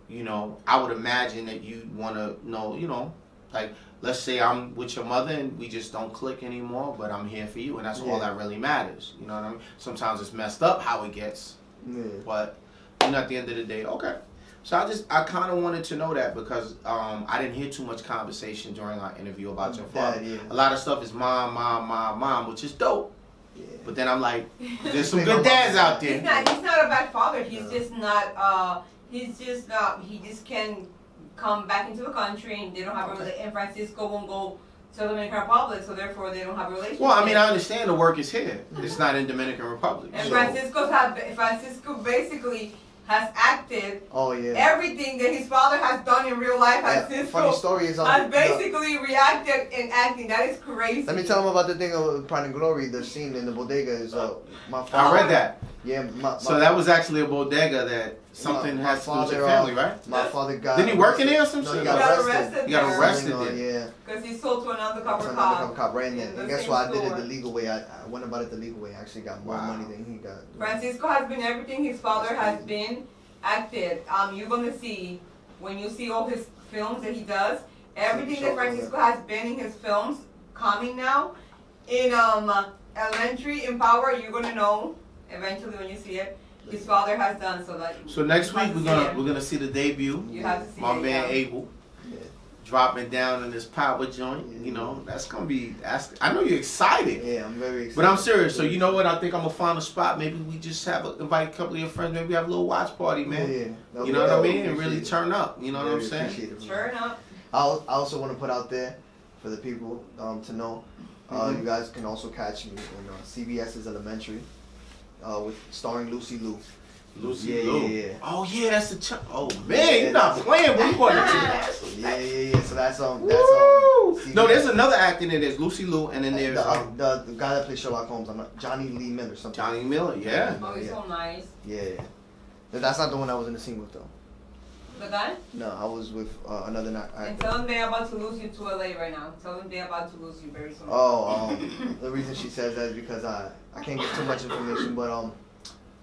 S1: you know, I would imagine that you'd want to know, you know, like, let's say I'm with your mother and we just don't click anymore, but I'm here for you, and that's all
S2: Yeah.
S1: that really matters. You know what I mean? Sometimes it's messed up how it gets,
S2: Yeah.
S1: but you know, at the end of the day, okay. So I kind of wanted to know that because I didn't hear too much conversation during our interview about your father.
S2: Dad, yeah.
S1: A lot of stuff is mom, which is dope.
S2: Yeah.
S1: But then I'm like, there's some
S2: Big
S1: good
S2: mama.
S1: dads out
S3: He's
S1: there.
S3: not a bad father. He's
S2: No.
S3: just not. He just can come back into the country and they don't have a relationship. And Francisco won't go to the Dominican Republic, so therefore they don't have a relationship.
S1: Well, I mean, I understand the work is here. It's not in Dominican Republic.
S3: And
S1: So-
S3: Francisco basically has acted
S2: Oh yeah.
S3: everything that his father has done in real life.
S2: Yeah,
S3: Francisco
S2: funny story is
S3: has basically reacted in acting. That is crazy.
S2: Let me tell him about the thing of Pride and Glory. The scene in the bodega is my
S1: I
S2: father.
S1: read that.
S2: Yeah, my
S1: So that was actually a bodega that something
S2: my
S1: has to do with your
S2: father,
S1: family, right?
S2: My father got.
S1: Didn't he work in there or some
S2: No,
S1: shit?
S2: he
S3: He got
S2: got
S3: arrested.
S2: arrested.
S1: He got
S3: there
S1: arrested
S2: Oh,
S1: there.
S2: yeah.
S3: because he sold to an undercover
S2: Turned
S3: cop.
S2: undercover cop right in there.
S3: in the
S2: And guess
S3: same
S2: what? I did it
S3: store.
S2: the legal way. I went about it the legal way. I actually got more
S1: Wow.
S2: money than he got.
S3: Francisco has been everything his father
S2: That's
S3: has
S2: crazy.
S3: been acted. You're gonna see when you see all his films that he does, everything that Francisco has been in his films coming now. In Elementary, in Power, you're gonna know eventually when you see it. His father has done so that.
S1: So next
S3: you have
S1: week
S3: to see it.
S1: we're gonna see the debut.
S3: You have to see
S1: My
S3: it,
S1: man
S3: yeah.
S1: Abel
S2: Yeah.
S1: dropping down in this power joint. You know, that's gonna be. I know you're excited.
S2: Yeah, I'm very excited.
S1: But I'm serious. So you know what? I think I'm gonna find a spot. Maybe we just invite a couple of your friends. Maybe have a little watch party, man.
S2: Yeah.
S1: You know what I mean? And really turn up. You know what I'm saying?
S3: Sure enough.
S2: I also want to put out there for the people to know. You guys can also catch me on CBS's Elementary, with starring Lucy Liu.
S1: Lucy
S2: Yeah,
S1: Liu.
S2: yeah, yeah.
S1: Oh yeah, that's the. Oh man, you're not playing. When you going to
S2: Yeah. So that's
S1: Woo!
S2: CBS.
S1: No, there's another actor in there. There's Lucy Liu, and then there's
S2: the guy that plays Sherlock Holmes. I'm not Johnny Lee Miller. Something.
S1: Johnny Miller. Yeah.
S3: Oh, he's so nice.
S2: Yeah. That's not the one I was in the scene with though.
S3: The guy?
S2: No, I was with another
S3: And
S2: actor.
S3: tell them they're about to lose you to LA right now. Tell them they're about to lose you very soon.
S2: Oh, the reason she says that is because I can't give too much information, but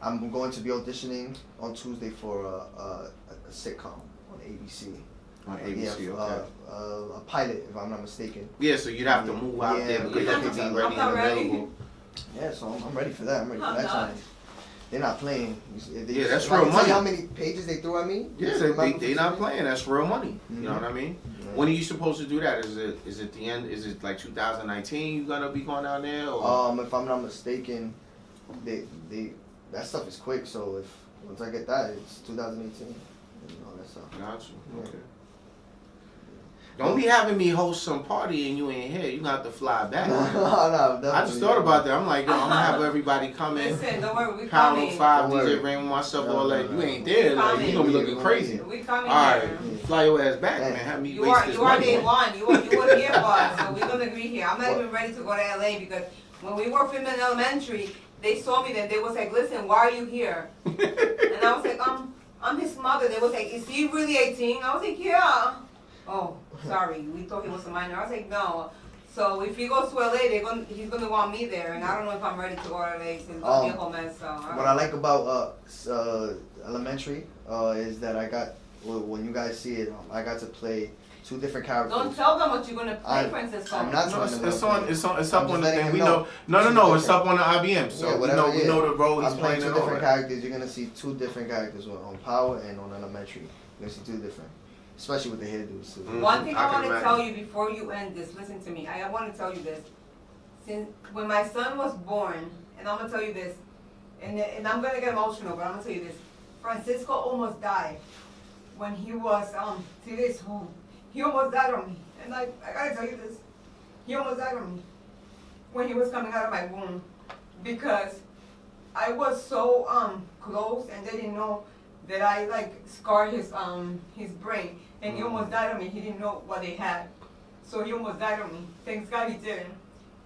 S2: I'm going to be auditioning on Tuesday for a sitcom on ABC.
S1: On ABC,
S2: Yeah,
S1: okay.
S2: a pilot, if I'm not mistaken.
S1: Yeah, so you'd have to move out
S2: Yeah,
S1: there because you have to be ready
S3: I'm not
S1: and
S3: ready.
S1: available.
S2: Yeah, so I'm ready for that. I'm ready for
S3: I'm
S2: that
S3: not.
S2: challenge. They're not playing.
S1: Yeah, that's
S2: if I
S1: real
S2: can tell
S1: money.
S2: you how many pages they threw at me?
S1: Yeah,
S2: Just
S1: they
S2: remember
S1: not
S2: for-
S1: playing. That's real money. You know
S2: Mhm.
S1: what I mean?
S2: Yeah.
S1: When are you supposed to do that? Is it the end? Is it like 2019? You gonna be going down there? Or?
S2: If I'm not mistaken, they that stuff is quick. So once I get that, it's 2018. And all that stuff.
S1: Got you.
S2: Yeah.
S1: Okay. Don't be having me host some party and you ain't here. You gonna have to fly back.
S2: No,
S1: I just thought about that. I'm like, yo, I'm gonna have everybody come in.
S3: Listen, don't worry, we
S1: Pound
S3: coming.
S1: 5,
S2: Don't worry.
S1: DJ Rain with myself,
S2: No,
S1: all
S2: no,
S1: that.
S2: no.
S1: You ain't there. Like, you gonna be looking crazy.
S3: We coming
S1: All right,
S3: here.
S1: fly your ass back,
S2: Hey.
S1: man. Have me
S3: You
S1: waste
S3: are
S1: this
S3: you are
S1: money.
S3: day one. You were here for us, so we're gonna be here. I'm not even ready to go to LA because when we were filming Elementary, they saw me then they was like, listen, why are you here? And I was like, I'm his mother. They was like, is he really 18? I was like, yeah. Oh, sorry, we thought he was a minor. I was like, no. So if he goes to LA, he's gonna want me there, and I don't know if I'm ready to go to LA. So it's gonna be a whole mess. So
S2: What I like about Elementary is that I got when you guys see it, I got to play 2 different characters.
S3: Don't tell them what you're gonna play, Francisco.
S2: I'm not
S1: No,
S2: telling them.
S1: it's up
S2: I'm
S1: on
S2: just
S1: the
S2: letting
S1: thing.
S2: him
S1: We
S2: know.
S1: know. No, it's up on the IBM. So
S2: Yeah, whatever it
S1: we
S2: is.
S1: know the role he's
S2: I'm playing
S1: playing.
S2: 2
S1: and all
S2: different
S1: that.
S2: characters. You're gonna see 2 different characters on Power and on Elementary. You're gonna see 2 different, especially with the hairdos too.
S3: One thing
S1: I
S3: I
S1: can
S3: want to
S1: imagine.
S3: tell you before you end this, listen to me. I want to tell you this. Since when my son was born, and I'm gonna tell you this, and I'm gonna get emotional, but I'm gonna tell you this. Francisco almost died when he was to this home. He almost died on me, and I gotta tell you this. He almost died on me when he was coming out of my womb because I was so close, and they didn't know that I like scarred his brain, and he almost died on me. He didn't know what they had, so he almost died on me. Thanks God he didn't.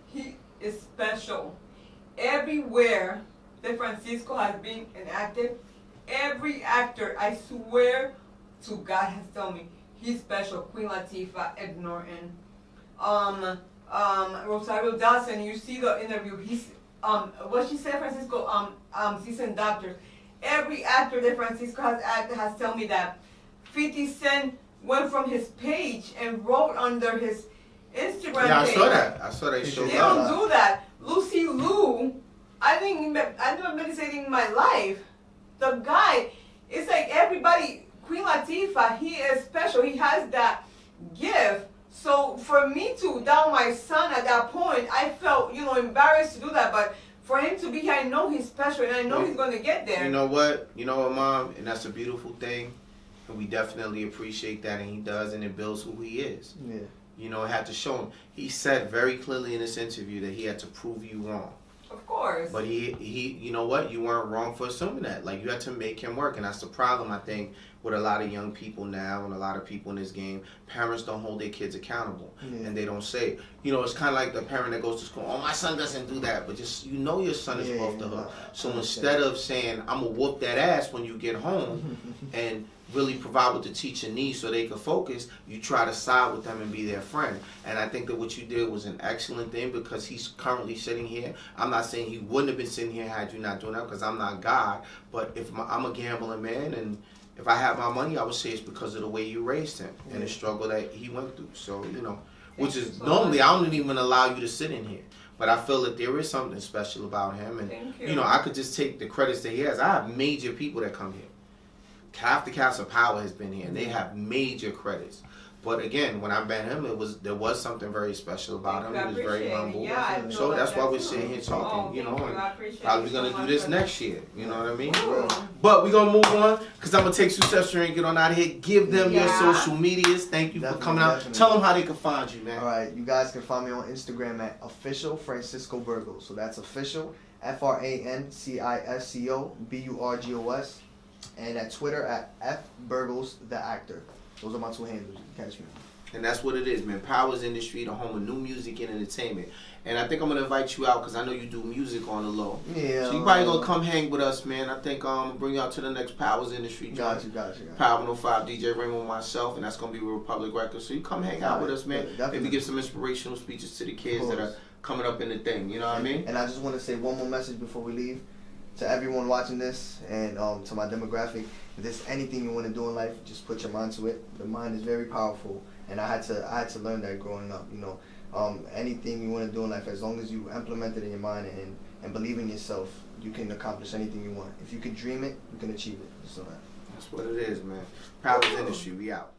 S3: He is special. Everywhere that Francisco has been and acted, every actor, I swear to God, has told me he's special. Queen Latifah, Ed Norton, Rosario Dawson. You see the interview. He's what she said, Francisco. Seasoned doctors. Every actor that Francisco has acted has told me that 50 Cent went from his page and wrote under his Instagram
S1: Yeah, I
S3: page.
S1: saw that. I saw that show.
S3: They don't do that. Lucy Liu, I never been saying in my life. The guy, it's like everybody, Queen Latifah, he is special. He has that gift. So for me to down my son at that point, I felt, embarrassed to do that. But for him to be here, I know he's special and I know he's going to get there.
S1: You know what, Mom? And that's a beautiful thing. And we definitely appreciate that. And he does, and it builds who he is.
S2: Yeah.
S1: It had to show him. He said very clearly in this interview that he had to prove you wrong.
S3: Of course.
S1: But he, you know what? You weren't wrong for assuming that. Like, you had to make him work. And that's the problem, I think, with a lot of young people now and a lot of people in this game. Parents don't hold their kids accountable. Yeah. And they don't say, it's kind of like the parent that goes to school, oh, my son doesn't do that. But just, your son is off the hook. So instead of saying, I'm going to whoop that ass when you get home and really provide what the teacher needs so they can focus, you try to side with them and be their friend. And I think that what you did was an excellent thing because he's currently sitting here. I'm not saying he wouldn't have been sitting here had you not doing that because I'm not God. But if I'm a gambling man and if I have my money, I would say it's because of the way you raised him and the struggle that he went through. So, which is normally I don't even allow you to sit in here. But I feel that there is something special about him. And, I could just take the credits that he has. I have major people that come here. Half the cast of Power has been here, and they have major credits. But again, when I met him, there was something very special about him. He was very humble.
S3: Yeah,
S1: so that's why we're sitting here talking, and probably gonna do this next year. You know what I mean? But we're gonna move on because I'm gonna take 2 steps and get on out of here. Give them your social medias. Thank you for coming out. Tell them how they can find you, man.
S2: All right, you guys can find me on Instagram at official Francisco Burgos. So that's official FRANCISCO BURGOS. And at Twitter at FBurgos the actor. Those are my 2 handles. You can catch me.
S1: And that's what it is, man. Power's Industry, the home of new music and entertainment. And I think I'm gonna invite you out because I know you do music on the low.
S2: Yeah.
S1: So you probably gonna come hang with us, man. I think I'm gonna bring you out to the next Power's Industry.
S2: Got you.
S1: Power 105, DJ Raymond, myself, and that's gonna be with Republic Records. So you come hang out with us, man.
S2: Yeah,
S1: maybe give some inspirational speeches to the kids that are coming up in the thing. You know what I mean?
S2: And I just want to say one more message before we leave. To everyone watching this and to my demographic, if there's anything you want to do in life, just put your mind to it. The mind is very powerful, and I had to learn that growing up. Anything you want to do in life, as long as you implement it in your mind and believe in yourself, you can accomplish anything you want. If you can dream it, you can achieve it. So
S1: that's what it is, man. Power's Industry, we out.